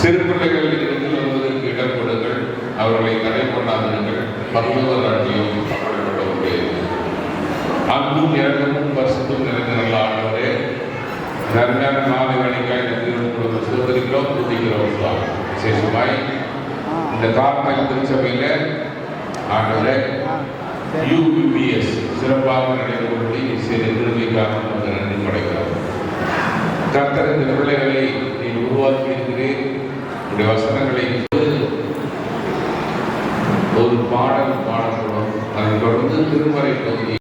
சிறு பிள்ளைகள் இருந்து வருவதற்கு இடம் கொடுங்கள், அவர்களை தடை கொண்டாடுங்கள். பரலோக ராஜ்யம் அப்படிப்பட்ட ஒரு அன்பும் இரக்கமும் பரிசுத்தும் நிறைந்த நல்ல ஆண்டவரே, நன்மையான நாளை வேலைக்காய் நன்றி சோதரிக்கிறோம், துதிக்கிறோம் தான். விசேஷமாய் இந்த கார்மல் திருச்சபையில் ஆண்டவரே UBPS சிறப்பாக நடைபெறும்படி செய்த திருமைக்காக நன்றி படைக்கிறோம். கர்த்தர் இந்த பிள்ளைகளை நீ உருவாக்கி இருக்கிறேன். உடைய வசனங்களை ஒரு பாடல் பாடப்படும். அதை தொடர்ந்து திருமறை பகுதி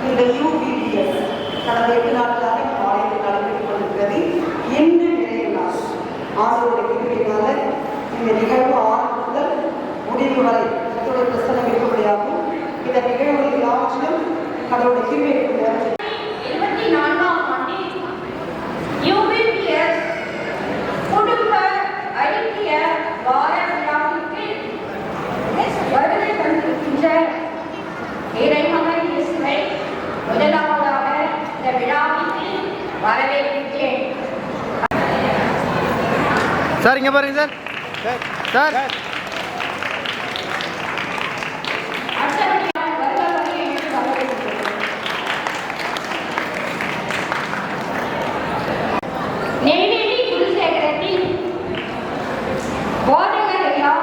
இந்த UBPS கடந்த 8 நாட்களாக பாளையத்தில் நடைபெற்றுக் கொண்டிருக்கிறது. இன்று நிறைய நாள் ஆண்டவருடைய கிருபையினால இந்த நிகழ்வு ஆரம்பம் முதல் முடிவு வரை கர்த்தருடைய பிரசன்னம் இருக்கும்படியாகும். இந்த நிகழ்வுகள் எல்லாவற்றிலும் கடவுளுடைய கிருபை இருக்கிறது. 24ஆம் ஆண்டில் UBPS குடும்ப ஐக்கிய வார விழாவிற்கு வருகை தந்திருக்கின்ற இறைமகன் இயேசுவை முதலாவதாக இந்த விழாவிற்கு வரவேற்கிறேன். சார் இங்க பாருங்க சார். நெய்வேலி குருசேகரத்தில் போதகர் ஐயா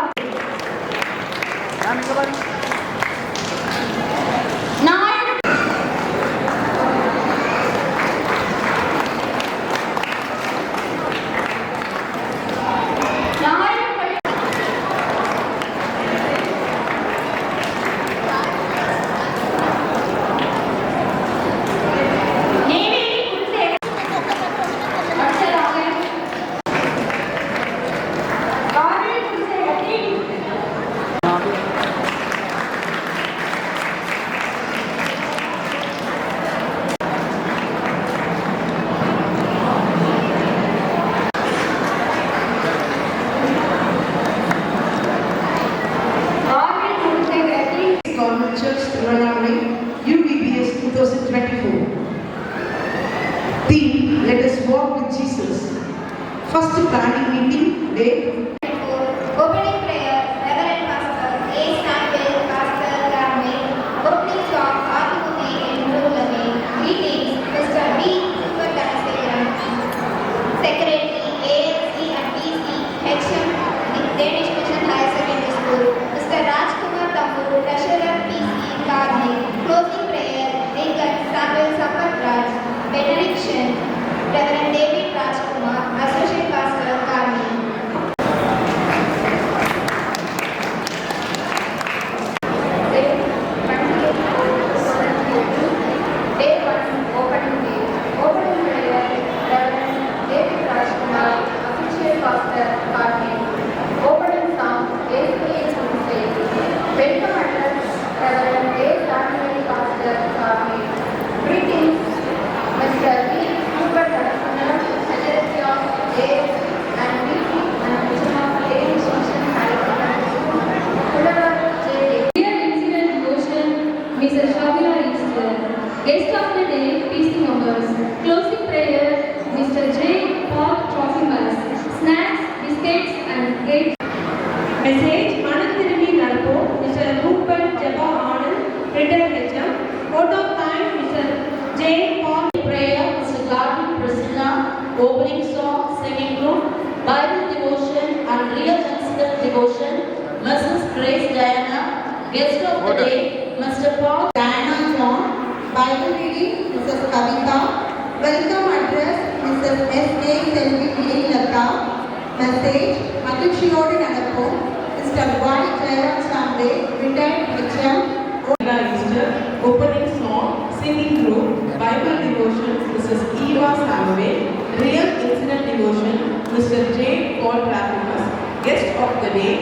Mr. Paul. Diana John. Bible reading, Mrs. Kavita. Welcome address, Mrs. S.A. Selvi Lata. Message, மகிழ்ச்சியோடு நடப்போம். Mr. Y. Jairam Shambe, retired HM. Easter, opening song, singing group, Bible devotion, Mrs. Eva Samuel, real incident devotion, Mr. J. Paul Trafficus, guest of the day,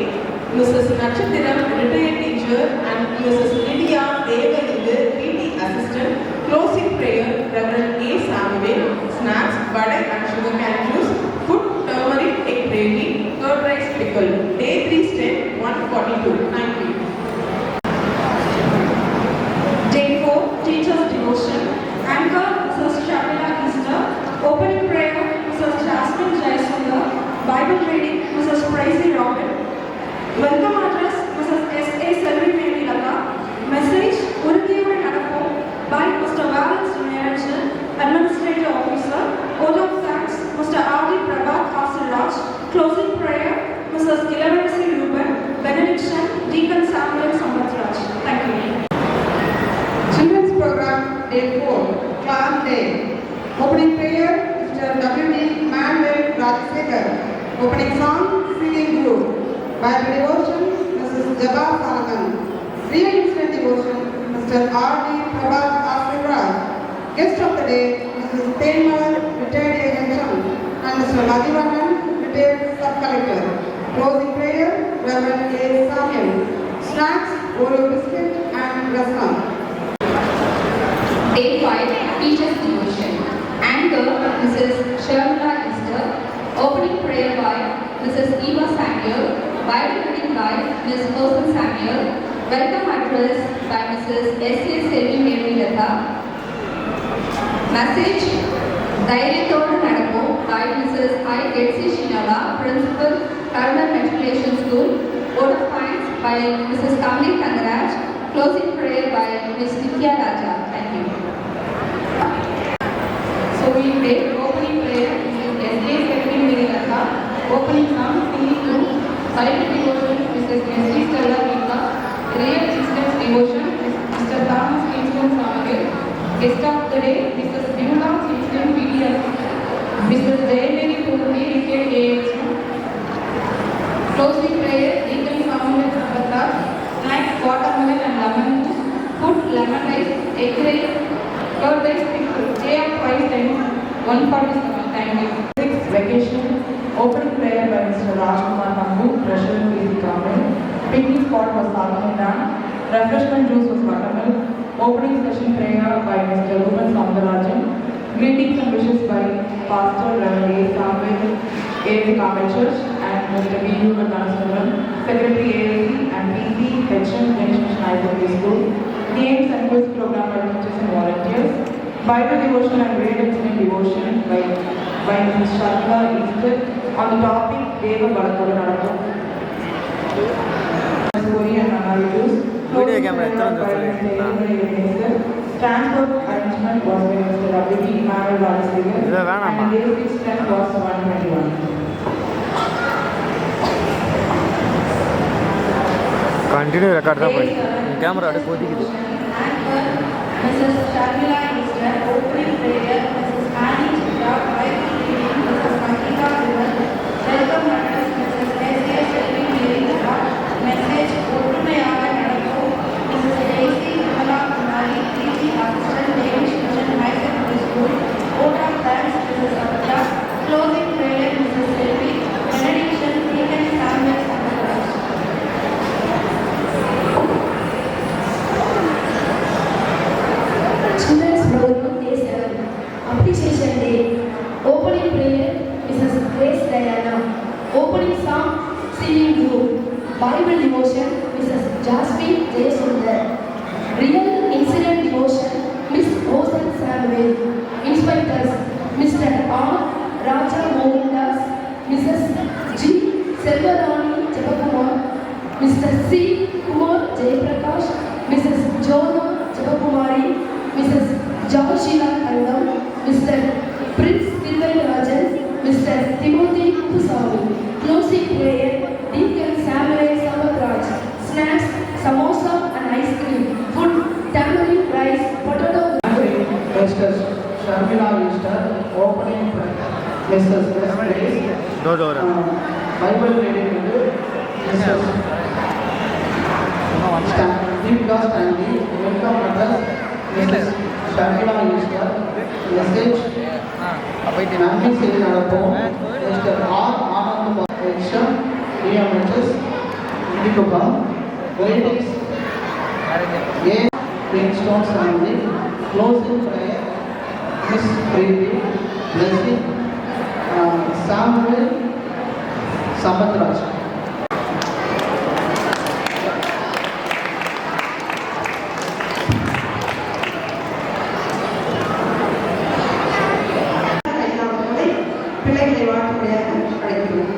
Mrs. Natchathiram, retired teacher, and Mrs. Lydia Devalidu, PT assistant, closing prayer, Reverend A. Samuel, snacks, vada and sugar cane juice, food, turmeric, egg gravy, curd rice pickle, day 3 step 142. Thank you. Day 4, Teacher's Devotion. Anchor, Mrs. Shamila Easter. Opening prayer, Mrs. Jasmine Jayasundar. Bible reading, Mrs. Praisey Robin. Welcome address, Mrs. S.A. Selvi Lata. Message, Urukiyodu Nadapom by Mr. Valence Niranjan, Administrative Officer. Vote of thanks, Mr. R.D. Prabhat Hasiraj. Closing prayer, Mrs. Ilavarasi Ruben. Benediction, Deacon Samuel Sambatraj. Thank you. Children's program, day 4, class day. Opening prayer, Mr. W.D. Manuel Rajsekhar. Opening song, singing group. Bible devotion, Mrs. Jabba Salaman. Real incident devotion, Mr. R.D. Prabhat Asiraj. Guest of the day, Mrs. Taylor, retired AHM, and Mr. Madhivanan, retired sub-collector. Closing prayer, Reverend A. Samuel. Snacks, Oreo biscuit and rasam. Day 5, Teacher's Devotion. Anchor, Mrs. Shamila Easter. Opening prayer by Mrs. Eva Samuel. Bible reading by Ms. Hosen Samuel. Welcome address by Mrs. S.A. Selvi Lata. Message, தைரியத்தோடு நடப்போம் by Mrs. I. Getsi Shinala, Principal, Karnal Matriculation School. Vote of thanks by Mrs. Kamli Kangaraj. Closing prayer by Ms. Nitya Raja. Thank you. So we take opening prayer, Mrs. S.A. Selvi Lata. Opening song, singing group. Bible devotion, Mrs. S.D. Stella Rita. Real incident devotion, Mr. Thomas Kingston Samuel. Guest of the day, Mrs. Vimla Kingston PDS. Mrs. Jayamani Purni, retired AHM. Closing prayer, Deacon Samuel Sambatraj. Snacks, watermelon and lemon juice. Food, lemon rice, egg rice, curd rice pickle. Day of price time, 147. Thank you. 6th vacation, opening prayer by Mr. Rajkumar Kambu, Treasurer P.C. Kamil. Picnic spot was Salman. Refreshment juice was buttermilk. Opening session prayer by Mr. Ruben Soundarajan. Greetings and wishes by Pastor Reverend A. Samuel, A.V. Kamil Church, and Mr. B.U. Ganasuran, Secretary AAC and PC, HM, Generation High School. Games and quiz program participants and volunteers. Bible devotion and real incident devotion by Mrs. Sharma Easter on the topic Deva Balathodu Nadapom. Korean Americans. Video camera, Transport arrangement was by Mr. W.D. Manuel Rajsekhar, and the basic strength was 121. Continue record था भाई camera अड़े पोती की Anchor, Mrs. Shamila Easter. Opening prayer, Mrs. Annie Chitra. Bible reading, Mrs. Mahika Vivan. Welcome address, Mrs. S.A. Selvi Lata. Message, ஒற்றுமையாக நடப்போம். Mrs. Daisy Vimala Kumari, PT assistant, Danish Mission High Secondary School. Vote of thanks, Mrs. Sabita. Closing prayer, Mrs. Selvi. Benediction, Deacon Samuel Sambatraj. Children's program day 7, appreciation day. Opening prayer, Mrs. Grace Diana. Opening song, singing group. Bible devotion, Mrs. Jasmine Jayasundar. Real incident devotion, Miss Hosen Samuel. Inspectors, Mr. R. Raja Mohandas, Mrs. G. Selvarani Jabakumar, Mr. C. Kumar Jayaprakash, Mrs. Jona Jabakumari, Mrs. Joshila Kandam, Mr. Prince Tilvarajan, Mr. Timothy Kusami. Closing prayer, Deacon Samuel Sambatraj. Snacks, samosa and ice Shabila Easter, opening prayer, Mrs. Grace, Bible reading with Mrs. Deepika Stanley, welcome address, Mrs. Shabila Easter, message, Nami Srinarapo, Mr. R. Anand Baksha, DMHS, Indikuka, greetings, A. Greenstone family, closing prayer, Miss Preeti, blessing, Samuel Sabatraj. பிள்ளைகளை வாழ்க்கையாக அழைக்கிறோம்.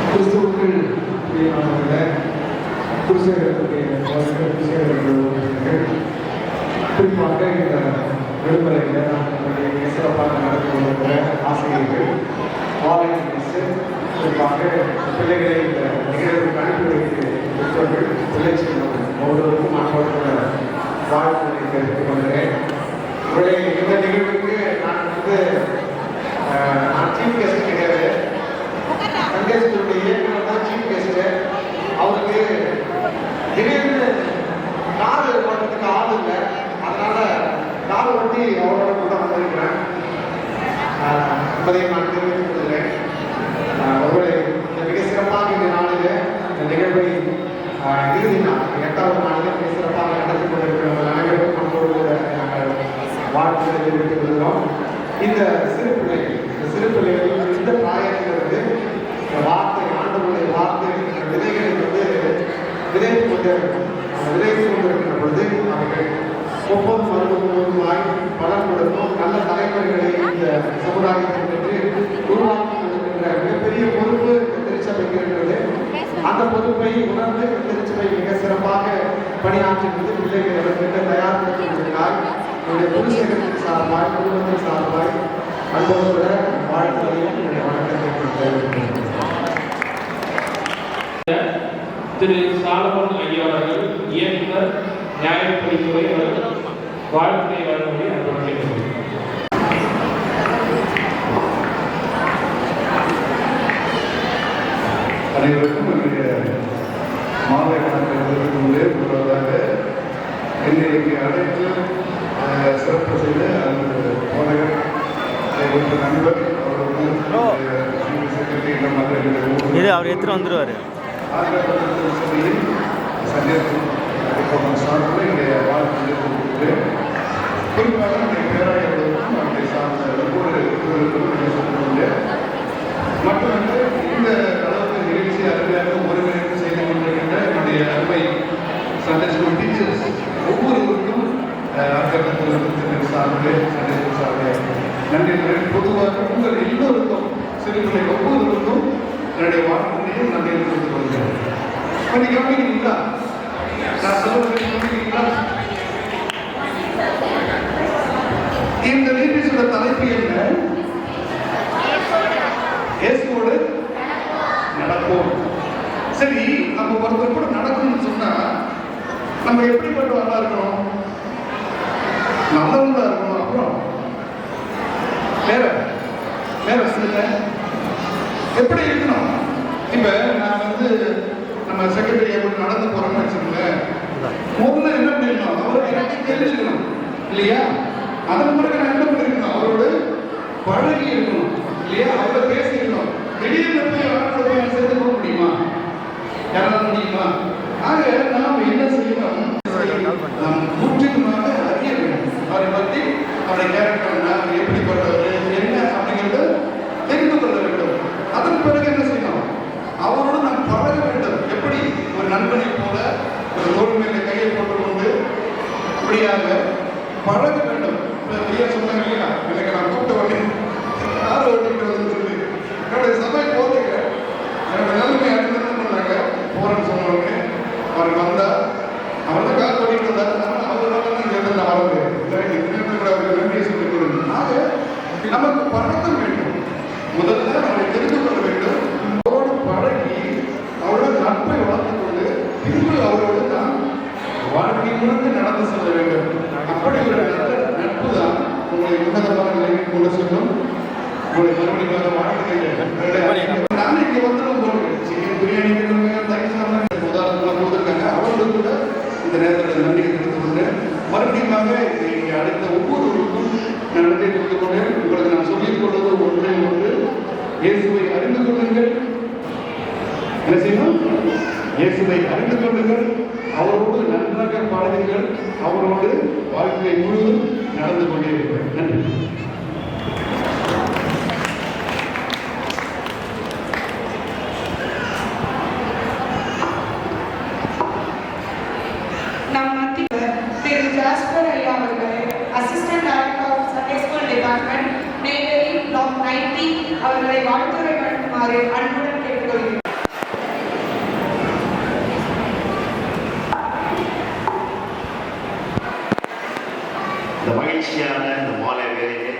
கிறிஸ்துவுக்குள் பிரியமானவர்களே, குருசேகரத்துடைய குறிப்பாக இந்த விடுமுறையில் நான் சிறப்பாக நடந்து கொண்டிருக்கிற ஆசிரியர்கள் குறிப்பாக பிள்ளைகளை இந்த நிகழ்வுக்கு அனுப்பி வைத்து பெற்றோர்கள் பிள்ளை செல்லும் ஒவ்வொருவருக்கும் அனுபவத்தோட வாழ்க்கையை தெரிவித்துக் கொள்கிறேன். இவருடைய இந்த நிகழ்வுக்கு நான் நான் சீஃப் கெஸ்ட் கிடையாது. சண்டே ஸ்கூலுடைய இயக்குனர் தான் சீஃப் கெஸ்ட்டு. அவருக்கு திடீர்னு கார் ஓட்டுறதுக்கு ஆள் இல்லை. அதனால கார் ஓட்டி அவரோட கூட வந்திருக்கிறேன் என்பதை நான் தெரிவித்துக் கொள்கிறேன். ஒருவேளை இந்த மிக சிறப்பாக இந்த நாளில் இந்த நிகழ்வை இறுதி நாள் 8வது நாளில் மிக சிறப்பாக நடத்தி கொண்டிருக்கிற அனைவருக்கும் நம்மளோடு நாங்கள் வாழ்த்துக்களை தெரிவித்துக் கொள்கிறோம். இந்த சிறு பிள்ளைகள் இந்த பிராயத்திலிருந்து வார்த்தை ஆண்டவருடைய வார்த்தை விதைகளை விதைத்து கொண்டிருக்கின்ற பொழுது அவர்கள் 30-60 பலன் கொடுக்கும் நல்ல தலைவர்களை இந்த சமுதாயத்தில் பெற்று உருவாக்கி கொண்டிருக்கின்ற மிகப்பெரிய பொறுப்பு திருச்சபைக்கு இருக்கிறது. அந்த பொறுப்பை உணர்ந்து திருச்சபை மிக சிறப்பாக பணியாற்றுகிறது. பிள்ளைகளை அவர்கள் தயார்படுத்தி கொண்டிருக்கிறார். என்னுடைய குருசேகரத்தின் சார்பாய் குடும்பத்தின் சார்பாய் அன்போடு வாழ்த்துறையும் என்னுடைய வணக்கத்தை தெரிவிக்கிறேன். திரு சாலமன் ஐயா அவர்கள் இயக்குனர் நியாயப்படித்துறை அவர்கள் வாழ்க்கை வழங்குவதை அன்போடு கேட்டுக்கொள்கிறேன். அனைவருக்கும் என்னுடைய மாலை வணக்கம் முதலாவதாக இன்றைக்கு அனைத்து சிறப்பு செய்த அந்த போனகர் நண்பர் இது அவர் எடுத்துட்டு வந்துடுவார். சார்பில் என்னுடைய வாழ்க்கையை கொடுக்கிறேன். குறிப்பாக என்னுடைய பேராயர்களுக்கும் அவருடைய சார்ந்த ஒவ்வொரு மட்டுமல்ல இந்த அளவுக்கு நிகழ்ச்சி அருமையாக ஒருங்கிணைப்பு செய்து கொண்டிருக்கின்ற என்னுடைய அருமை சண்டே ஸ்கூல் டீச்சர்ஸ் ஒவ்வொருவருக்கும் அக்கத்தில் சார்பில் சண்டே ஸ்கூல் சார்பில் நன்றி. பொதுவாக உங்கள் எல்லோருக்கும் சிறுபிள்ளை ஒவ்வொருவருக்கும் என்னுடைய வாழ்க்கையையும் நன்றி தெரிவித்துக் கொள்கிறேன். கொஞ்சம் கவனிக்கிறீங்களா? நான் சொல்வது கவனிக்கிறீங்களா? இந்த நிகழ்ச்சியோட தலைப்பு என்ன? இயேசுவோடு நடப்போம். சரி, நம்ம ஒருத்தர் கூட நடக்கணும்னு சொன்னா நம்ம எப்படிப்பட்டவங்களா இருக்கணும்? நல்லவங்களா இருக்கணும். அப்புறம் வேற சொல்லுங்க, எப்படி இருக்கணும்? இப்ப நான் நம்ம செக்ரட்டரி எப்படி நடந்து போறோம்னு வச்சுக்கோங்களேன். முதல்ல என்ன பண்ணிடணும்? அவரை எனக்கு தெரிஞ்சுக்கணும் இல்லையா? அதன் பிறகு நான் என்ன பண்ணிருக்கணும்? அவரோடு பழகி இருக்கணும் இல்லையா? அவரை பேசிக்கணும். திடீர்னு போய் அவரோட போய் சேர்ந்து போக முடியுமா? யாரால முடியுமா? ஆக நாம் என்ன செய்யணும்? நாம் முற்றிலுமாக அறிய வேண்டும். அவரை பற்றி அவருடைய கேரக்டர் அவர் எப்படிப்பட்டவர் என்ன அப்படிங்கிறது தெரிந்து கொள்ள வேண்டும். அதன் பிறகு என்ன செய்யணும்? அவரோடு நாம் பழக வேண்டும். எப்படி? ஒரு நண்பனை போல ஒரு தோல் மேல கையை போட்டுக்கொண்டு இப்படியாக பழக வேண்டும். ஐயா சொன்னாங்க இல்லையா, எனக்கு நான் கூப்பிட்ட உடனே கார் ஓட்டிட்டு வந்து சொல்லி என்னுடைய சபை போதுங்க என்னோட நிலைமை அடுத்து என்ன பண்ணாங்க போறேன்னு சொன்ன உடனே அவர் வந்தா அவர் தான் கார் ஓட்டிட்டு வந்தார். அவரால் நான் வரது அவருக்கு நன்றியை சொல்லிக் கொடுங்க. ஆக நமக்கு பழக்கம் வேண்டும். முதல்ல அவரை தெரிந்து கொள்ள வேண்டும். அவரோடு பழகி அவரோட நட்பை வளர்த்துக் கொண்டு நடந்த ஒவ்வொருவருக்கும் நான் நன்றி தெரிவித்துக் கொண்டேன். உங்களுக்கு நான் சொல்லிக் கொள்வது ஒன்றே ஒன்று, இயேசுவை அறிந்து கொள்ளுங்கள். என்ன செய்யணும்? இயேசுவை அறிந்து கொள்ளுங்கள், அவரோடு நன்றாக பழகுங்கள், அவரோடு வாழ்க்கை முழுவதும் நடந்து கொண்டே இருக்கிறேன். நன்றி. நம் மத்தியில் திரு ஜாஸ்பர் ஐயா அவர்களை assistant director of Sunday school department Neyveli block 90 அவர்களை வாழ்த்துரை வழங்குமாறு அன்புடன் கேட்டுக்கொள்கிறேன். இந்த மகிழ்ச்சியான இந்த மாலை வேலையிலே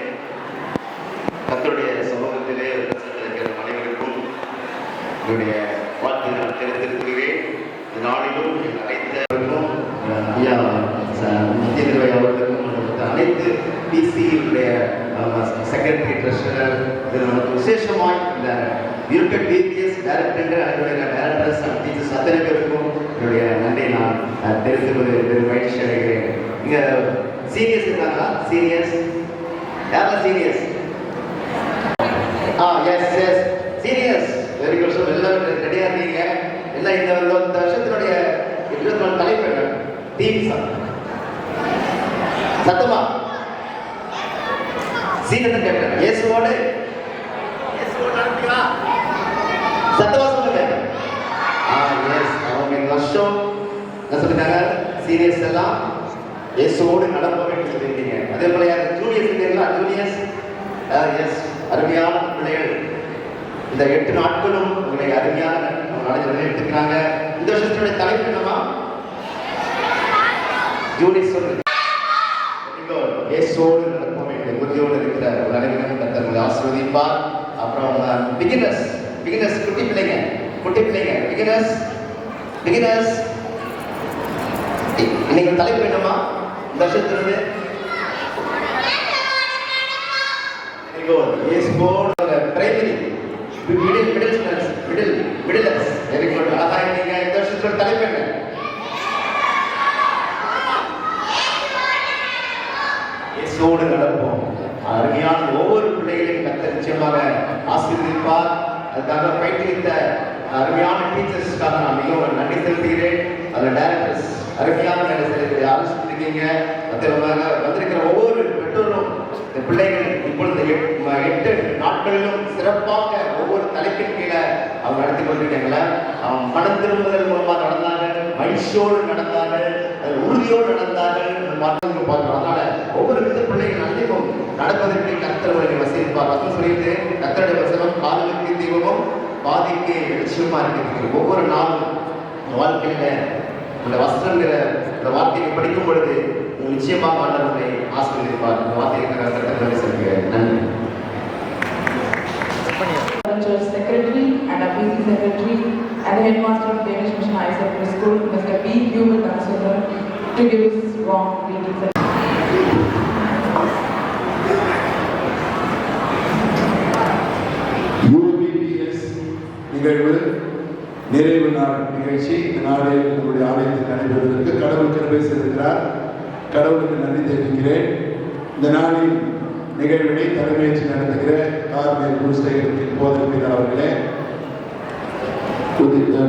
கர்த்தருடைய சமூகத்திலே இருக்கிற அனைவருக்கும் என்னுடைய வாழ்த்து நான் தெரிவித்திருக்கிறேன். இந்த நாளிலும் அனைத்தவருக்கும் ஐயா முத்தியதுரை அவர்களுக்கும் அனைத்து பிசியுடைய செக்ரட்டரி ட்ரெஷரர் இதில் நமக்கு விசேஷமாய் இந்த யூனிட் பிபிஎஸ் டைரக்டர் அதனுடைய டைரக்டர்ஸ் அண்ட் டீச்சர்ஸ் அத்தனை பேருக்கும் என்னுடைய நன்றி நான் தெரிவித்துக் கொண்டு மகிழ்ச்சி அடைகிறேன். இங்கே சீனியர்ஸ் இருக்காங்களா? சீனியர்ஸ் யாரெல்லாம் seniors? Yes yes seniors very good. So எல்லாரும் ரெடியாக இருந்தீங்க. எல்லாம் இந்த வருஷத்தினுடைய 24 தலைப்புகள் தீம் சத்தமா சீனியர் கேட்டேன். இயேசுவோடு நடந்தீங்களா? சத்தமா சொல்லுங்க. எஸ் அவங்க இந்த வருஷம் என்ன சொல்லிட்டாங்க? சீனியர்ஸ் எல்லாம் இயேசுவோடு நடப்போம் என்று சொல்லியிருக்கீங்க. அதே போல யார் ஜூனியர்ஸ் இருக்கீங்களா? ஜூனியர்ஸ் எஸ் அருமையான பிள்ளைகள் இந்த 8 நாட்களும் உங்களை அருமையான நாடுகளை எடுத்துக்கிறாங்க. இந்த வருஷத்தினுடைய தலைப்பு என்னமா? ஜூனியர்ஸ் சொல்லுங்க. இயேசுவோடு நடப்போம் என்ற உறுதியோடு இருக்கிற ஒரு அனைவரும் கர்த்தர் ஆசீர்வதிப்பார். அப்புறம் பிகினர்ஸ் குட்டி பிள்ளைங்க பிகினர்ஸ் இன்னைக்கு தலைப்பு என்னமா? இந்த வருஷத்திலிருந்து பிரைமரி மிடில்ஸ் வெரி குட். அதான் நீங்க இந்த வருஷத்தோட தலைப்பு என்ன? இயேசுவோடு நடப்போம். அருமையான ஒவ்வொரு பிள்ளைகளையும் கர்த்தர் நிச்சயமாக ஆசீர்வதிப்பார். அதுக்காக பயிற்றுவித்த அருமையான டீச்சர்ஸ்க்காக நான் மிகவும் நன்றி செலுத்துகிறேன். அதில் டைரக்டர்ஸ் அருமையான வேலை செய்ய ஆலோசிச்சிருக்கீங்க. வந்திருக்கிற ஒவ்வொரு பெற்றோரும் இந்த பிள்ளைகள் இப்பொழுது 8 நாட்களிலும் சிறப்பாக ஒவ்வொரு தலைப்பின் கீழே அவங்க நடத்தி கொண்டிருக்காங்கள. அவங்க மனம் திரும்புதல் மூலமாக நடந்தாங்க, மகிழ்ச்சியோடு நடந்தாங்க, உறுதியோடு நடந்தாங்க. பார்க்கிறோம். அதனால ஒவ்வொரு வித பிள்ளைகள் அதிகம் நடப்பதற்கு கர்த்தர் வசதிப்பார். வசனம் சொல்லிட்டு கர்த்தருடைய வசனம் காலுக்கு தீபமும் பாதிக்கு வெளிச்சமா இருக்கிறது. ஒவ்வொரு நாளும் வாழ்க்கையில இந்த வசனங்கிற இந்த வார்த்தையை படிக்கும் பொழுது நிச்சயமாக ஆண்டவரை ஆசீர்வதிப்பார். இந்த வார்த்தையை கர்த்தர் சொல்கிறேன். நன்றி. Church Secretary and our PC Secretary and the Headmaster of Danish Mission High Secondary School, Mr. B. Hubert Kansunder, to give his warm greetings. UBPS நிகழ்வு நிறைவு நாள் நிகழ்ச்சி இந்த நாளில் நம்முடைய ஆலயத்தில் நடைபெறுவதற்கு கடவுள் கிருபை செய்திருக்கிறார். கடவுளுக்கு நன்றி தெரிவிக்கிறேன். இந்த நாளில் நிகழ்வினை தலைமையேற்று நடத்துகிற கார்மேல் குருசேகரத்தின் போதகர் அவர்களே,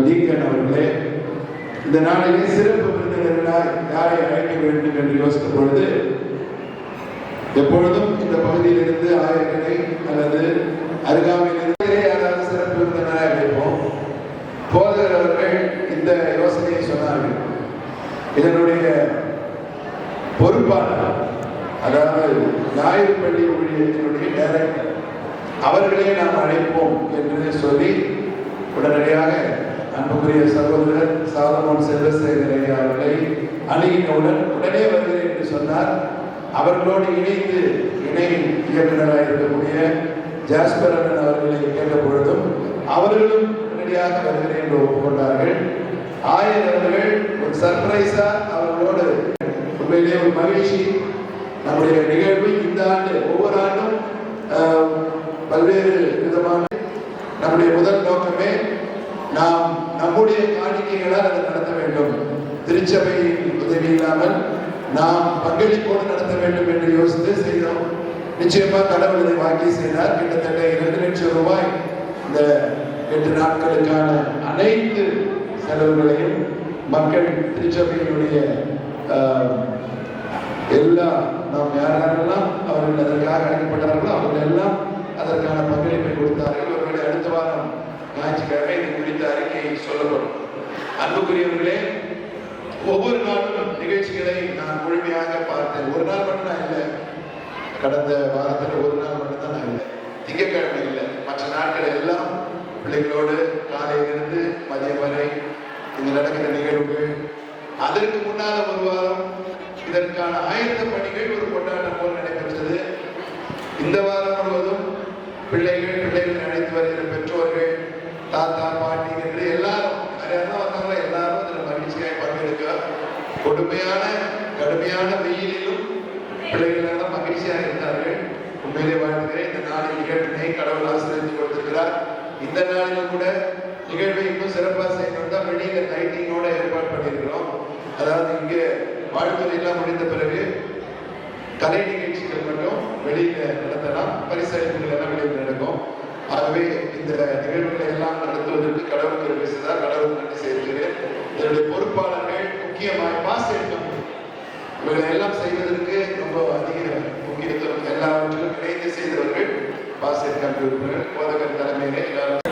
டீக்கன் அவர்களே, இந்த நாளிலே சிறப்பு விருந்தினர்களாய் யாரை அழைக்க வேண்டும் என்று யோசித்த பொழுது எப்பொழுதும் இந்த பகுதியிலிருந்து ஆயர்களை அல்லது அருகாமையிலிருந்து யாராவது சிறப்பு விருந்தினராக அழைப்போம். போதகர் அவர்கள் இந்த யோசனையை சொன்னார்கள். இதனுடைய பொறுப்பாளர், அதாவது ஞாயிறு பள்ளி ஊழியத்தினுடைய டைரக்டர் அவர்களே நாம் அழைப்போம் என்று சொல்லி உடனடியாக அன்புக்குரிய சகோதரர் சாலமோன் செல்வசேகர் ஐயா அவர்களை அணுகினவுடன் உடனே வருகிறேன் என்று சொன்னார். அவர்களோடு இணைந்து இணை இயக்குநராக இருக்கக்கூடிய ஜாஸ்பர் அண்ணன் அவர்களை கேட்ட பொழுதும் அவர்களும் உடனடியாக வருகிறேன் என்று ஒப்புக்கொண்டார்கள். ஆயர் அவர்கள் ஒரு சர்ப்ரைஸா அவர்களோடு உண்மையிலே ஒரு மகிழ்ச்சி. நம்முடைய நிகழ்வு இந்த ஆண்டு ஒவ்வொரு ஆண்டும் பல்வேறு விதமான நம்முடைய முதல் நோக்கமே நாம் நம்முடைய காணிக்கைகளால் அதை நடத்த வேண்டும். திருச்சபையின் உதவி இல்லாமல் நாம் பங்களிப்போடு நடத்த வேண்டும் என்று யோசித்து செய்கிறோம். நிச்சயமா கடவுள் இதை வாங்கி செய்தார். கிட்டத்தட்ட 2 லட்சம் ரூபாய் இந்த 8 நாட்களுக்கான அனைத்து செலவுகளையும் மக்கள் திருச்சபையினுடைய எல்லா நாம் யாரெல்லாம் அவர்கள் அதற்காக அழைக்கப்பட்டார்களோ அவர்கள் எல்லாம் அதற்கான பங்களிப்பை கொடுத்தார்கள். ஒருவேளை அடுத்த வாரம் ஞாயிற்றுக்கிழமை இது குறித்த அறிக்கையை சொல்லப்படும். அன்புக்குரியவர்களே, ஒவ்வொரு நாளும் நிகழ்ச்சிகளை நான் முழுமையாக பார்த்தேன். ஒரு நாள் மட்டும் நான் இல்லை, கடந்த வாரத்தில் ஒரு நாள் மட்டும் தான் நான் இல்லை, திங்கட்கிழமை இல்லை, மற்ற நாட்கள் எல்லாம் பிள்ளைகளோடு காலையிலிருந்து மதியம் வரை இந்த நடக்கிற நிகழ்வுகள். அதற்கு முன்னால ஒரு வாரம் இதற்கான ஆயத்த பணிகள் ஒரு கொண்டாட்டம் போல் நடைபெற்றது. இந்த வாரம் முழுவதும் பிள்ளைகள் அழைத்து வருகிற பெற்றோர்கள், தாத்தா பாட்டி என்று எல்லாரும் நிறையா வந்தாங்களா, எல்லாரும் அதில் மகிழ்ச்சியாக பங்கெடுக்க கடுமையான வெயிலிலும் பிள்ளைகள் எல்லாம் மகிழ்ச்சியாக இருந்தார்கள். உண்மையிலே வாழ்த்துகிறேன். இந்த நாளின் நிகழ்வினை கடவுள் ஆசீர்வதித்து கொடுத்திருக்கிறார். இந்த நாளிலும் கூட நிகழ்வை இன்னும் சிறப்பாக செய்யணும் தான் வெளியில லைட்டிங்கோட ஏற்பாடு பண்ணியிருக்கிறோம். அதாவது இங்கே வாழ்த்துறை எல்லாம் முடிந்த பிறகு கலை நிகழ்ச்சிகள் மட்டும் வெளியில நடத்தலாம், பரிசளிப்புகள் எல்லாம் வெளியில் நடக்கும். ஆகவே இந்த நிகழ்வுகளை எல்லாம் நடத்துவதற்கு கடவுள் கிருபை செய்தார். கடவுள் நன்றி செய்கிறேன். இதனுடைய பொறுப்பாளர்கள் முக்கியமாக பாசெடுக்கும் இவர்களை எல்லாம் செய்வதற்கு ரொம்ப அதிக முக்கியத்துவம் எல்லாவற்றிலும் இணைந்து செய்தவர்கள் பாசெட் கம்ப்யூட்டர்கள் போதகர் தலைமையிலே எல்லாரும்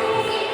Thank you.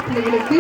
பிள்ளைகளுக்கு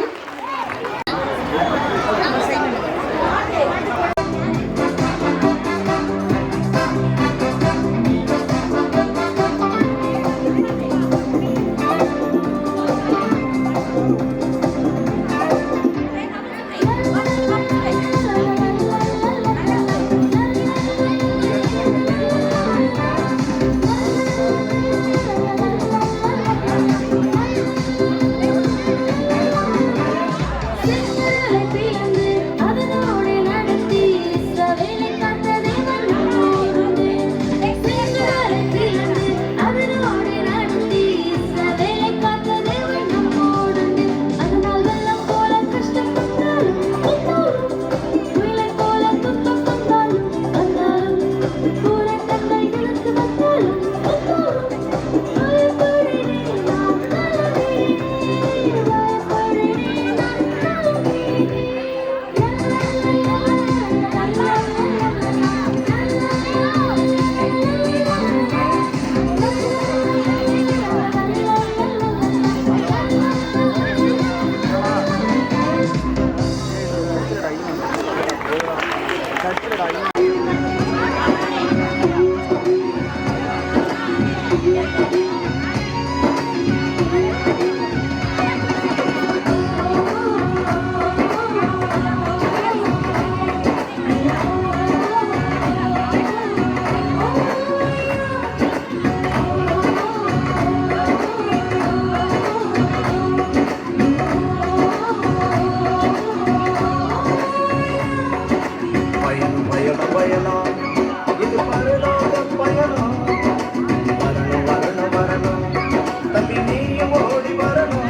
தம்பி நீயும் ஓடி வரணும்.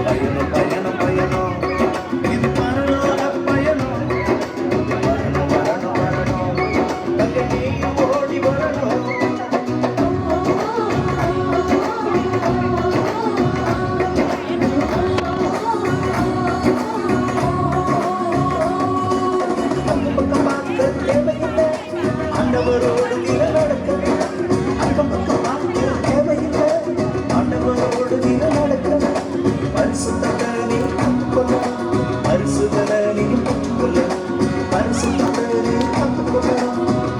பயணம் பயணம் பயணம் இது பரலோக பயணம். வரணும் வரணும் வரணும் தம்பி நீயும் ஓடி வரணும். ஆண்டவரோடு நில நடக்க அக்கம் பக்கம் பார்க்க தேவையில்லை. ஆண்டவரோடு நில நடக்க பரிசுத்தனை கற்றுக்கொள்ள பரிசுதனை கற்றுக்கொள்ள பரிசுத்தனை கற்றுக்கொள்ள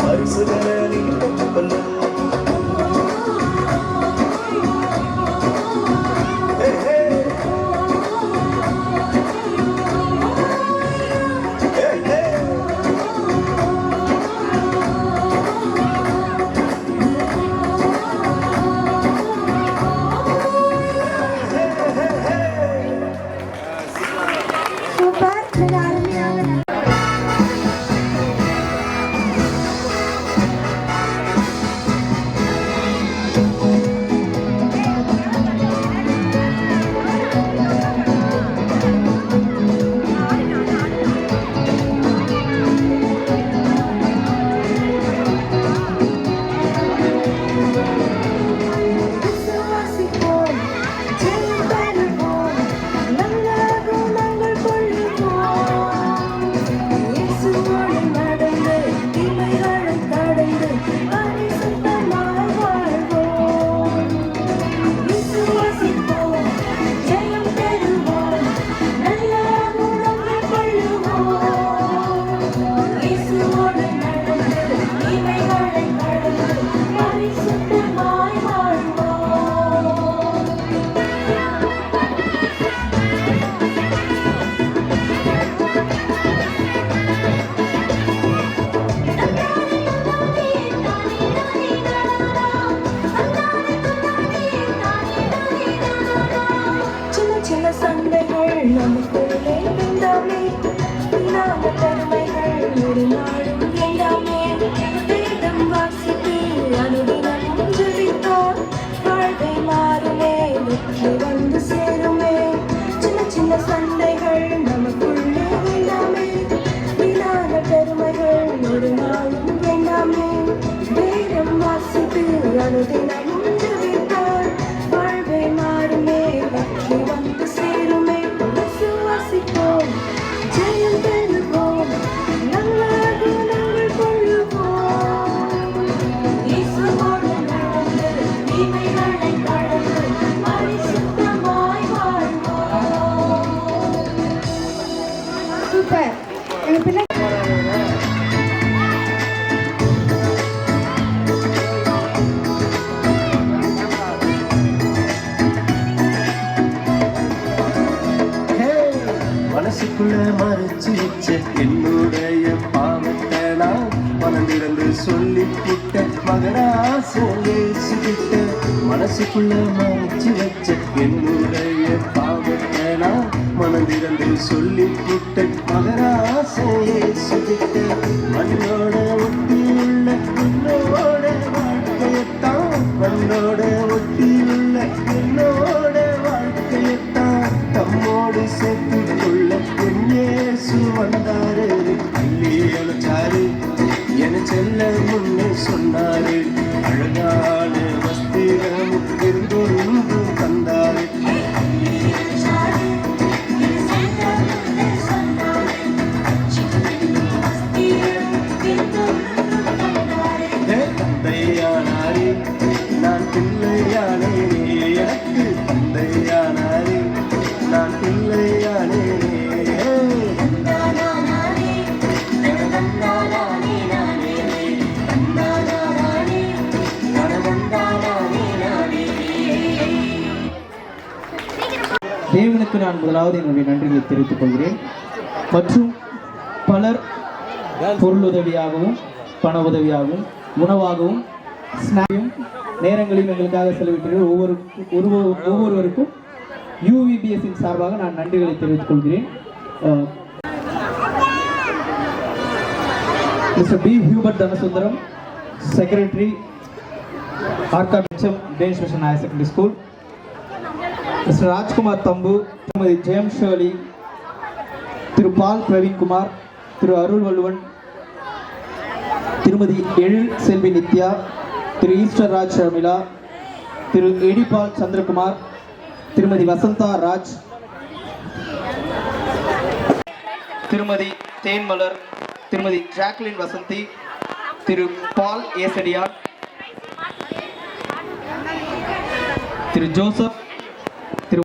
பரிசுதனை கற்றுக்கொள்ள. மனசுக்குள்ள மறைச்சு வச்ச என்னுடைய பாவத்தை நான் மனந்திறந்து சொல்லி புட்ட மகராசிட்ட. மனசுக்குள்ள மறைச்சு வச்ச என்னுடைய பாவத்தை நான் மனந்திறந்து சொல்லி புட்ட மகராசிட்ட. மண்ணோட ஒட்டியுள்ள என்னோட வாழ்க்கையத்தான் மண்ணோட ஒட்டியுள்ள என்னோட வாழ்க்கையத்தான் தம்மோடு சேர்த்து கொள்ள பொன்னேசு வந்தாரு. அள்ளி அழைச்சாரு என செல்ல முன்னே சொன்னாரு. அழகான வஸ்திரம் இருந்தொன்று தந்தாரு. தந்தையானாரே நான் பிள்ளையானே எனக்கு தந்தையானாரே நான் பிள்ளையானே. தேவனுக்கு நான் முதலாவது என்னுடைய நன்றிகளை தெரிவித்துக் கொள்கிறேன். மற்றும் பலர் பொருளுதவியாகவும் பண உதவியாகவும் உணவாகவும் ஸ்நாக்கையும் நேரங்களையும் எங்களுக்காக செலவிட்டு ஒவ்வொருவருக்கும் UVBSின் சார்பாக நான் நன்றிகளை தெரிவித்துக் கொள்கிறேன். Mr. B. Hubert Dhanasudaram, Secretary, Arka Bishop, Danish Mission Higher Secondary School. Mister Rajkumar Thambu, திருமதி ஜெயம் ஷர்லி, திரு பால் பிரவீன்குமார், திரு அருள் வள்ளுவன், திருமதி எழில் செல்வி நித்யா, திரு ஈஸ்டர் ராஜ் ஷர்மிளா, திரு எடிபால் சந்திரகுமார், திருமதி வசந்தா ராஜ், திருமதி தேன்மலர், திருமதி ஜாக்லின் வசந்தி, திரு பால் ஏசடியார், திரு ஜோசப், திரு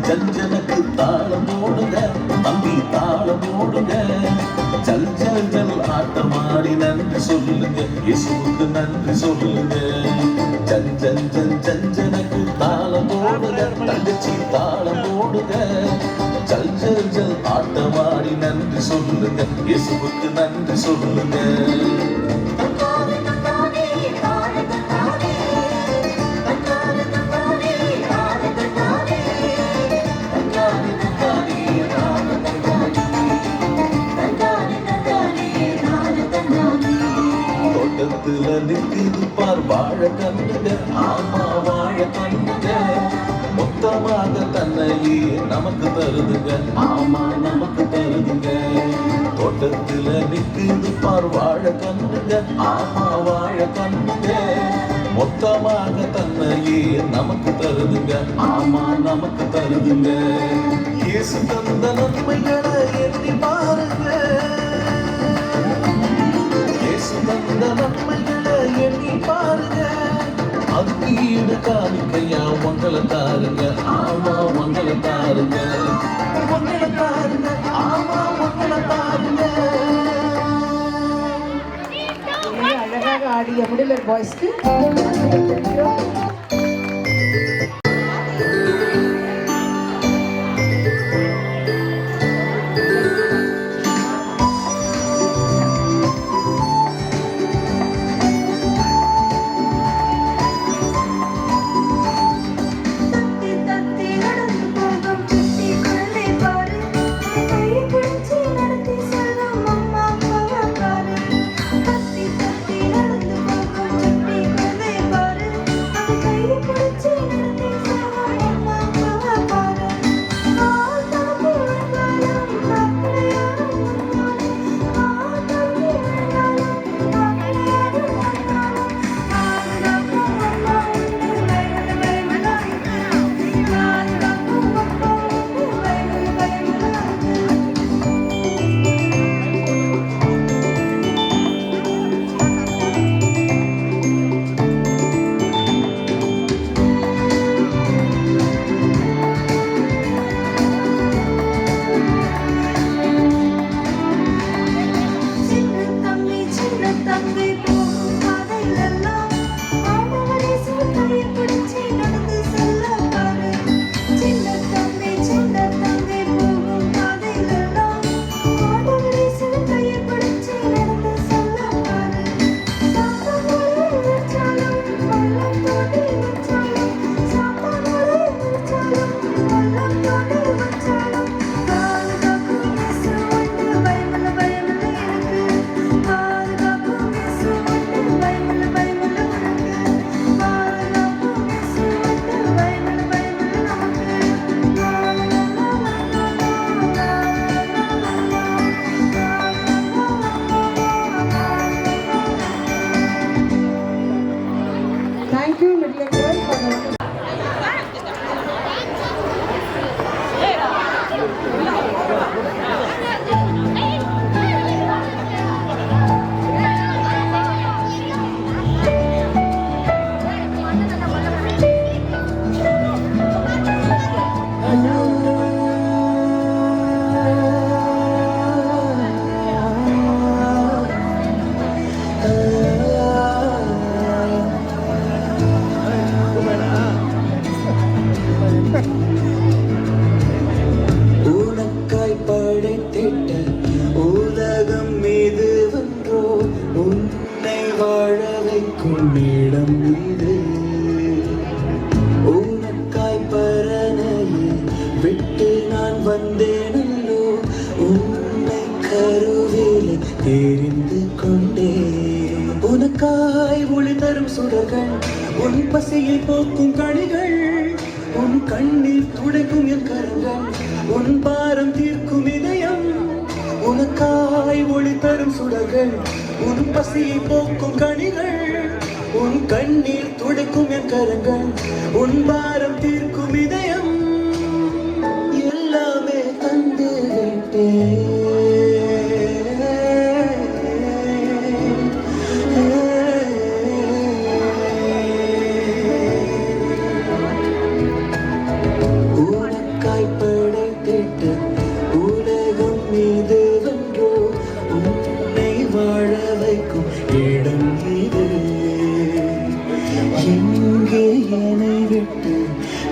ஜஞ்சனுக்கு தாளம் போடுங்க, தம்பி தாளம் போடுங்க, ஜல் ஜல் ஜல் ஆட்டமாடி நன்றி சொல்லுங்க, இயேசுவுக்கு நன்றி சொல்லுங்க. ஜன் ஜன் ஜன் ஜஞ்சனுக்கு தாளம் போடுங்க, தங்கச்சி தாளம் போடுங்க, ஜல் ஜல் ஜல் ஆட்டமாடி நன்றி சொல்லுங்க, இயேசுவுக்கு நன்றி சொல்லுங்க. தோட்டத்துல நிற்குது பார் வாழ கண்ணுங்க, ஆமா வாழ கண்ணுங்க, மொத்தமாக தன்னையே நமக்கு தருதுங்க, ஆமா நமக்கு தருதுங்க. தோட்டத்துல நிற்குது பார் வாழ கண்ணுங்க, ஆமா வாழ கண்ணுங்க, மொத்தமாக தன்னையே நமக்கு தருதுங்க, ஆமா நமக்கு தருதுங்க. இயேசு தந்த நன்மைகளை எண்ணி பாருங்க, தந்த நன்மைகளை எண்ணி பாருங்க, அதுக்கு ஈடு காணிக்கையா உங்களை தாருங்க, ஆமா உங்களை தாருங்க, உங்களை தாருங்க, ஆமா உங்களை தாருங்க. அழகாக ஆடிய முடியலர் பாய்ஸ்க்கு தத்தி தத்தி நடந்து போகும் சுட்டி குழந்தை பாரு, அது இடம் மீது உனக்காய் பரணையை விட்டு நான் வந்தேனல்லோ உன்னை கருவிலே தெரிந்து கொண்டேன் உனக்காய் ஒளி தரும் சுடர்கள் உன் பசியை போக்கும் கனிகள் உன் கண்ணீர் துடைக்கும் என் கரங்கள் உன் பாரம் தீர்க்கும் இதயம் உனக்காய் ஒளி தரும் சுடர்கள் உன் பசியை போக்கும் கனிகள் உன் கண்ணீர் துடைக்கும் என் கரங்கள் உன் பாரம் தீர்க்கும் இதயம் எல்லாமே தந்து விட்டேன்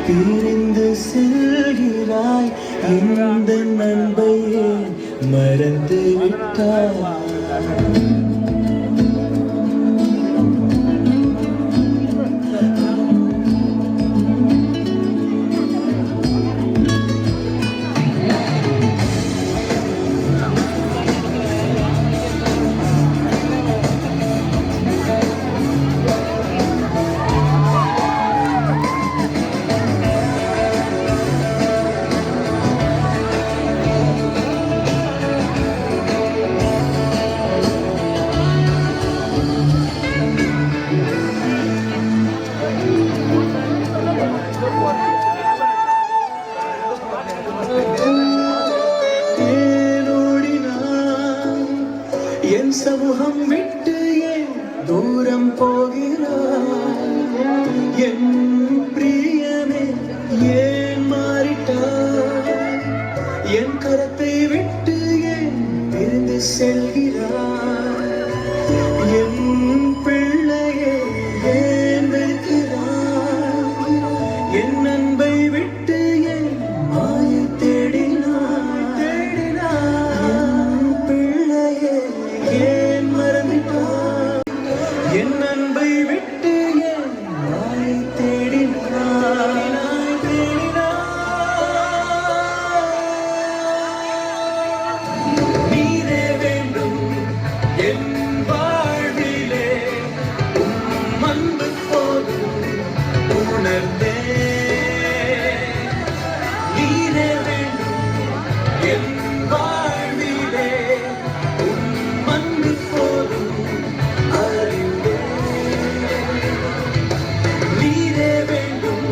பிரிந்து செல்கிறாய் இந்த நண்பையே மறந்து விட்டாய் என் சமூகம் விட்டு ஏன் தூரம் போகிறாய் என் பிரியமே ஏன் மாறிட்டாய் என் கரத்தை விட்டு ஏன் பிரிந்து செல்கிறாய் என் பிள்ளையே ஏன் வெறுக்கிறாய் என் அன்பை விட்டு ஏன் மாயை தேடினாய் என் பிள்ளையே ஏன் மறந்துட்டாய் என் அன்பை விட்டு ஏன் மாயை தேடினாய் நீரே வேண்டும் என் வாழ்விலே உம் அன்பு போதும் உணர்ந்தே நீரே வேண்டும் என் வாழ்விலே உம் அன்பு போதும் அறிந்தே நீரே வேண்டும்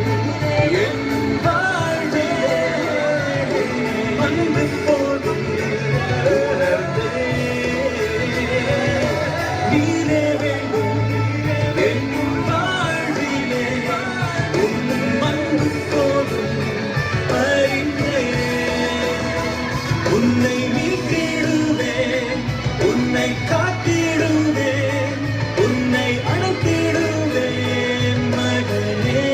என் வாழ்விலே அன்பு போதும் உணர்ந்தே நீரே வேண்டும் என் வாழ்விலே உம் அன்பு போதும் அறிந்தே உன்னை மீட்டிடுவேன் உன்னை காத்திடுவேன் உன்னை அணைத்திடுவேன் மகனே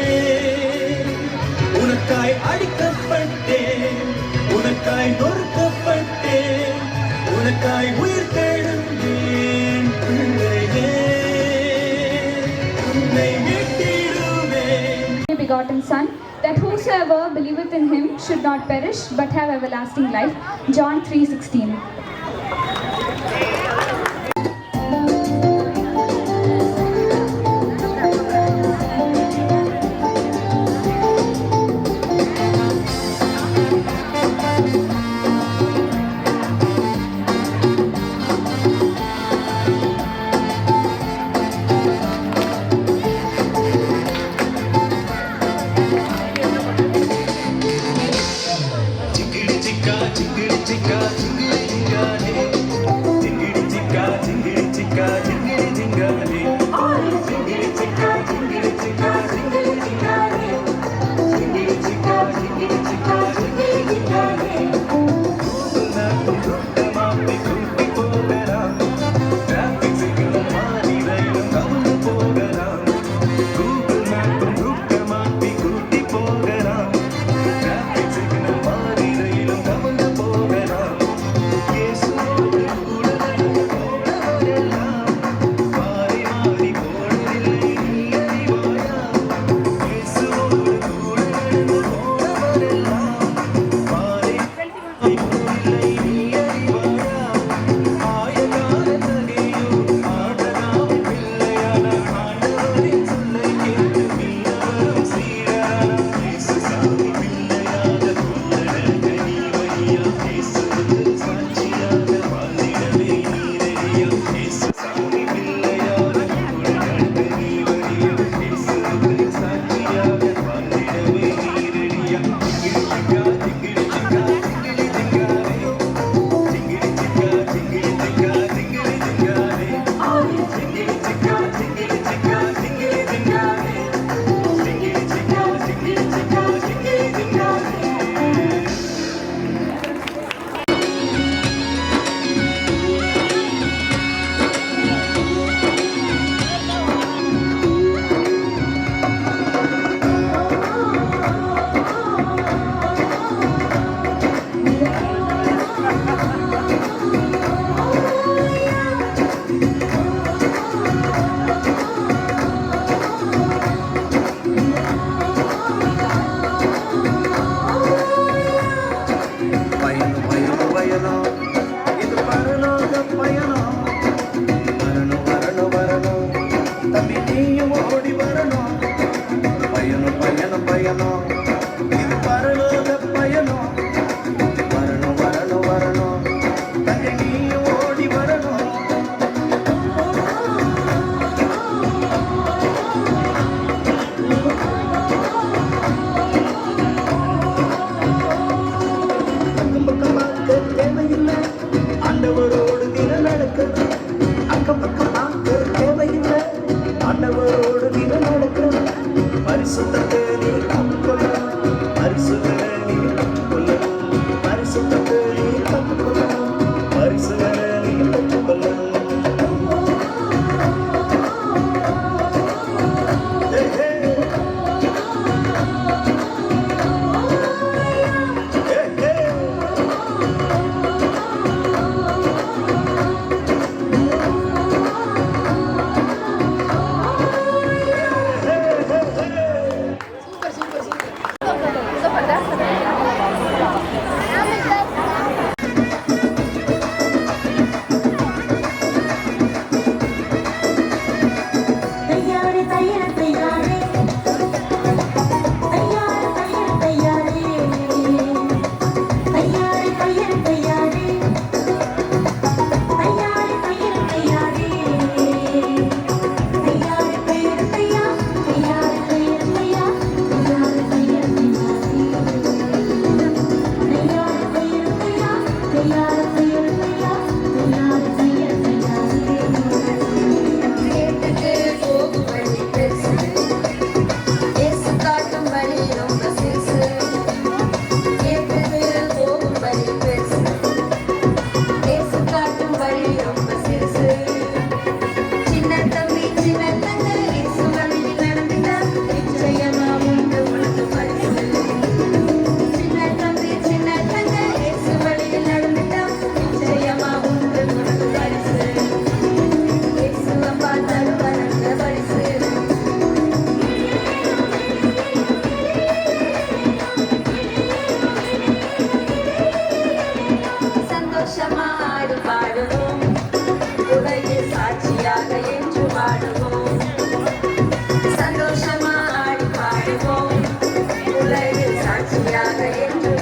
உனக்காய் அடிக்கப்பட்டேன் உனக்காய் நொறுக்கப்பட்டேன் உனக்காய் உயிர் தெழுந்தேன் பிள்ளையே உன்னை மீட்டிடுவேன் Begotten Son, that whosoever believeth in him should not perish but have everlasting life. John 3:16. chickadee chicka chickadee chicka chickadee chicka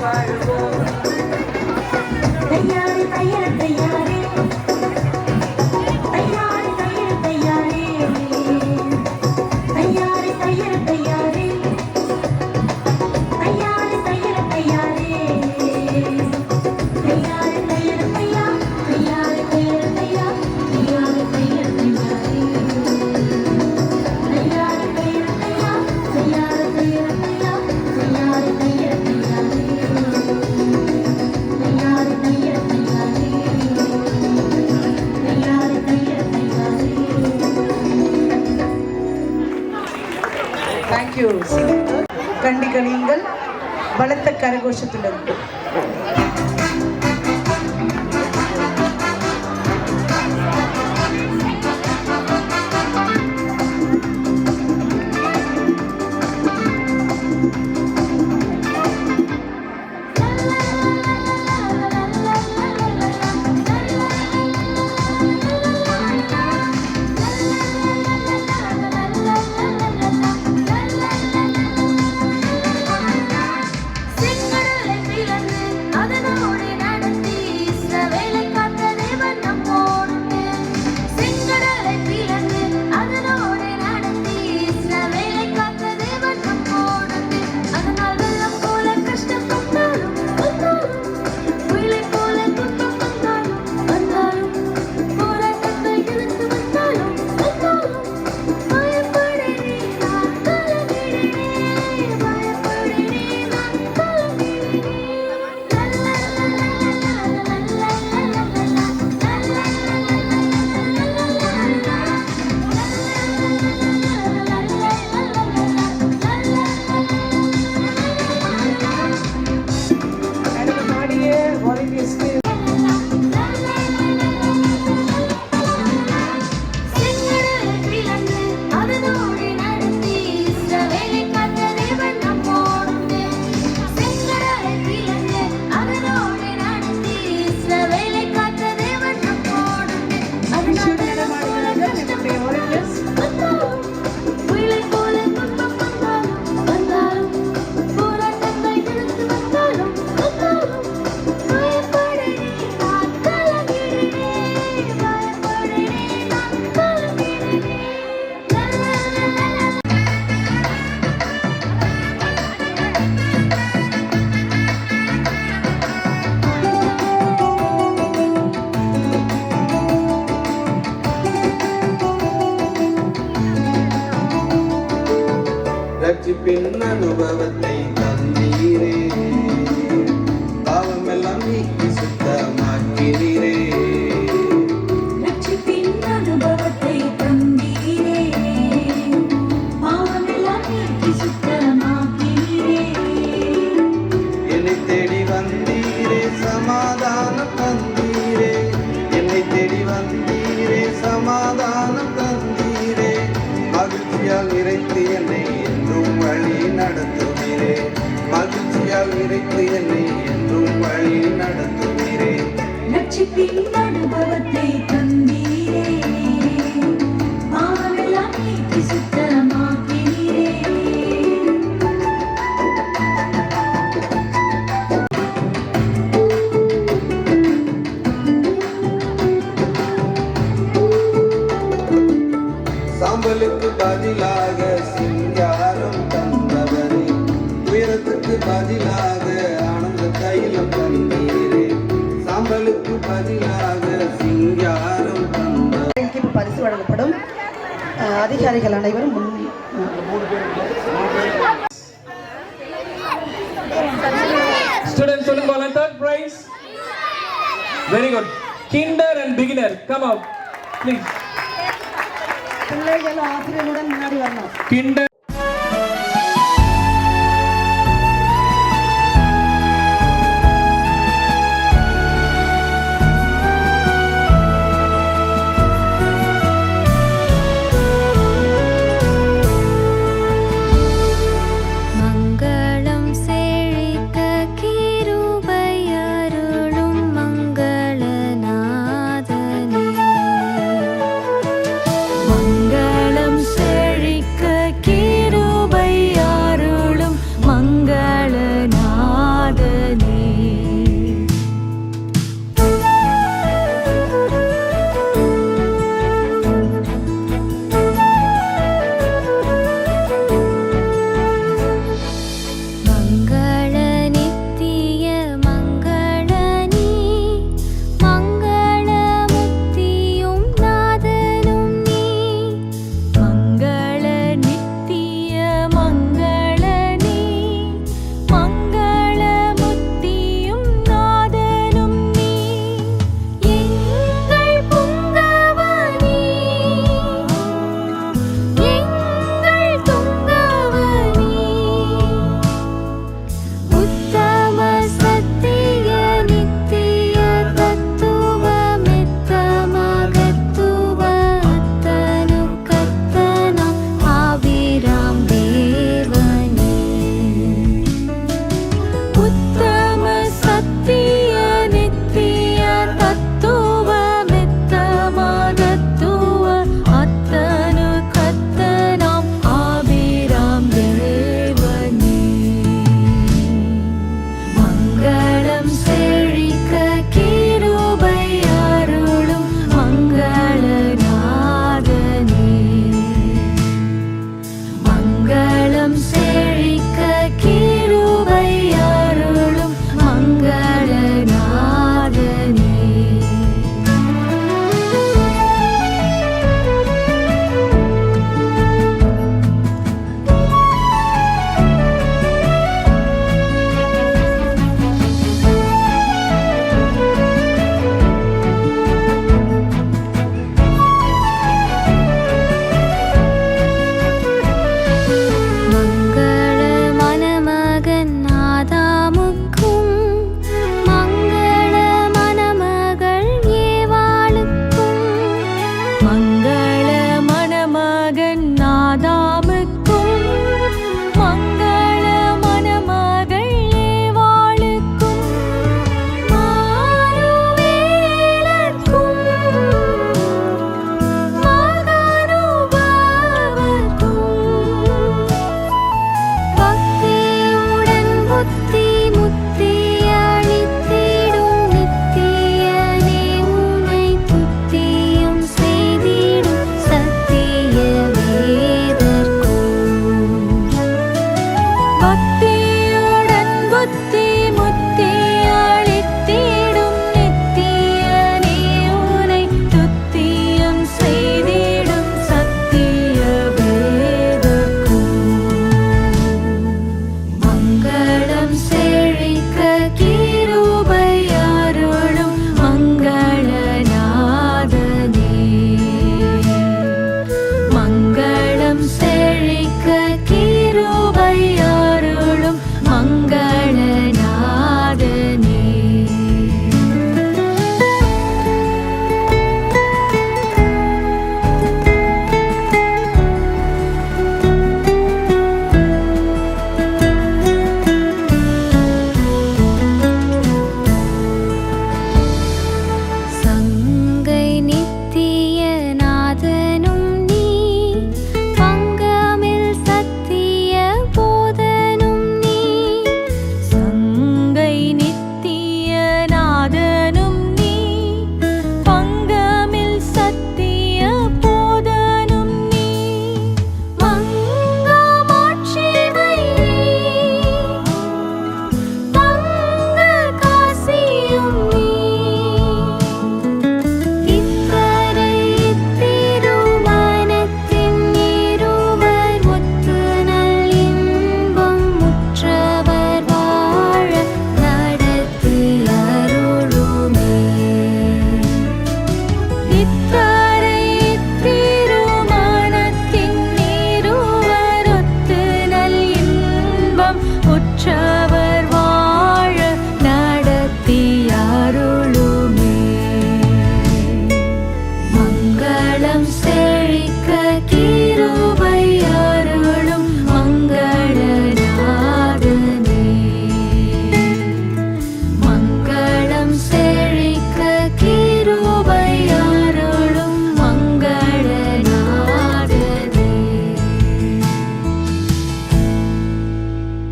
வாழ்வோம். தையாரே தையர தையாரே தையாரே தையர தையாரே தையாரே தையர தையாரே தையாரே தையர தையாரே தையாரே தையர தையா தையாரே தையர தையா தையாரே தையர தையாரே தையாரே தையர தையா தையாரே தையர தையா தையாரே தையர தையாரே தையாரே தையர தையாரே தையாரே தையர தையாரே. தேங்க்யூ. கண்டிகளியுங்கள் பலத்த கரகோஷத்துடன். செங்கடலை பிளந்து அதனோடு நடத்தி இஸ்ரவேலை காத்த தேவன் நம்மோடுண்டு. செங்கடலை பிளந்து அதனோடு நடத்தி இஸ்ரவேலை காத்த தேவன் நம்மோடுண்டு. அதனால் வெள்ளம் போல கஷ்டம் வந்தாலும் புயலை போல துன்பம் வந்தாலும் போராட்டத்தை இழுத்து வந்தாலும் பயப்படேனே நான் கலங்கிடேனே பயப்படேனே நான் கலங்கிடேனே. நடன பாடிய வாலண்டியர்ஸ்க்கு செங்கடலை பிளந்து அதனோடு நடத்தி இஸ்ரவேலை காத்த தேவன் நம்மோடுண்டு. செங்கடலை பிளந்து அதனோடு நடத்தி இஸ்ரவேலை காத்த தேவன் நம்மோடுண்டு. அதனால் வெள்ளம் போல கஷ்டம் வந்தாலும் புயலை போல துன்பம் வந்தாலும் போராட்டத்தை இழுத்து வந்தாலும் பயப்படேனே நான் கலங்கிடேனே பயப்படேனே நான் கலங்கிடேனே. ரட்சிப்பின் அனுபவத்தை தந்தீரே, பாவமெல்லாம் நீக்கி சுத்தமாக்கினீரே. ரட்சிப்பின் அனுபவத்தை தந்தீரே, பாவமெல்லாம் நீக்கி சுத்தமாக்கினீரே. என்னை தேடி வந்தீரே, சமாதானம் தந்தீரே. என்னை தேடி வந்தீரே, சமாதானம் தந்தீரே. மகிழ்ச்சியால் நிறைத்து என்னை என்றும் வழி நடத்துவீரே. மகிழ்ச்சியால் நிறைத்து என்னை என்றும் வழி நடத்துவீரே. ரட்சிப்பின் அனுபவத்தை தந்தீரே, பாவமெல்லாம் நீக்கி சுத்தமாக்கினீரே. சாம்பலுக்கு பதிலாக சிங்காரம் தந்தவரே, உயரத்துக்கு பதிலாக ஆனந்த தைலம் தந்தீரே. சாம்பலுக்கு பதிலாக சிங்காரம் தந்தவரே. இப்போ பரிசு வழங்கப்படும். அதிகாரிகள் அனைவரும் முன் Students, சொல்லுங்க பாருங்க. Third prize. Very good. Kinder and beginner. Come out, please. பிள்ளைகள் ஆசிரியர்களுடன் முன்னாடி வரணும். Kinder.